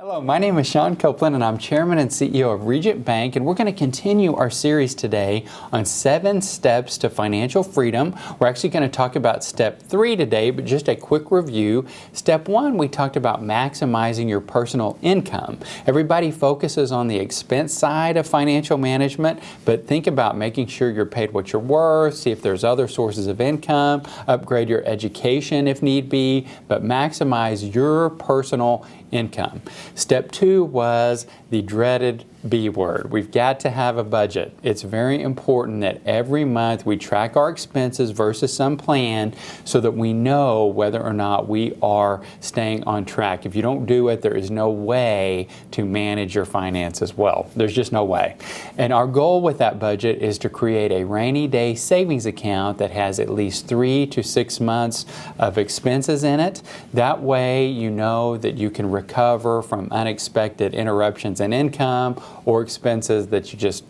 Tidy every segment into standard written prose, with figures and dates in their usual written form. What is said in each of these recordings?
Hello, my name is Sean Kouplen and I'm Chairman and CEO of Regent Bank, and we're going to continue our series today on 7 steps to financial freedom. We're actually going to talk about step 3 today, but just a quick review. Step 1, we talked about maximizing your personal income. Everybody focuses on the expense side of financial management, but think about making sure you're paid what you're worth, see if there's other sources of income, upgrade your education if need be, but maximize your personal income. Step 2 was the dreaded B word. We've got to have a budget. It's very important that every month we track our expenses versus some plan so that we know whether or not we are staying on track. If you don't do it, there is no way to manage your finances well. There's just no way. And our goal with that budget is to create a rainy day savings account that has at least 3 to 6 months of expenses in it. That way you know that you can recover from unexpected interruptions in income or expenses that you just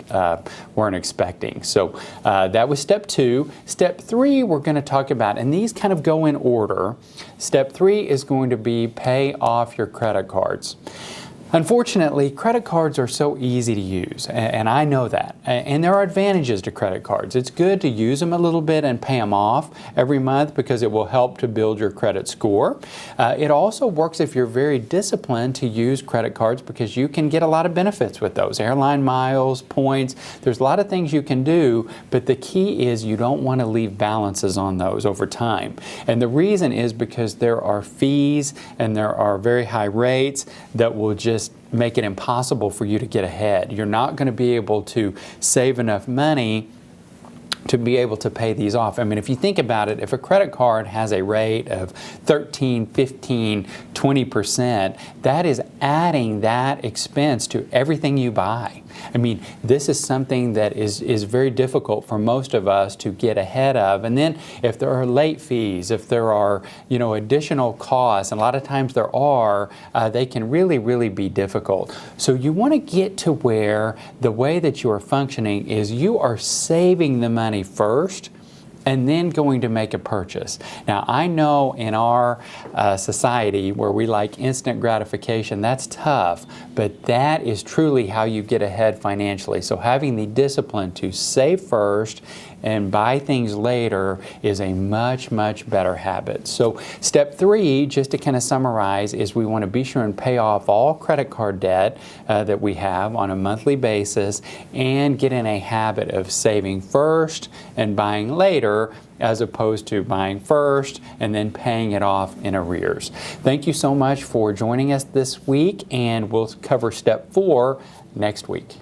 weren't expecting. So that was step 2. Step 3 we're going to talk about, and these kind of go in order. Step 3 is going to be pay off your credit cards. Unfortunately, credit cards are so easy to use, and I know that. And there are advantages to credit cards. It's good to use them a little bit and pay them off every month because it will help to build your credit score. It also works if you're very disciplined to use credit cards because you can get a lot of benefits with those. Airline miles, points, there's a lot of things you can do, but the key is you don't want to leave balances on those over time. And the reason is because there are fees and there are very high rates that will just make it impossible for you to get ahead. You're not going to be able to save enough money to be able to pay these off. I mean, if you think about it, if a credit card has a rate of 13, 15, 20%, that is adding that expense to everything you buy. I mean, this is something that is very difficult for most of us to get ahead of. And then if there are late fees, if there are, additional costs, and a lot of times there are, they can really be difficult. So you want to get to where the way that you are functioning is you are saving the money first and then going to make a purchase. Now, I know in our society where we like instant gratification, that's tough, but that is truly how you get ahead financially. So having the discipline to save first and buy things later is a much better habit. So step 3, just to kind of summarize, is we want to be sure and pay off all credit card debt that we have on a monthly basis and get in a habit of saving first and buying later, as opposed to buying first and then paying it off in arrears. Thank you so much for joining us this week, and we'll cover step 4 next week.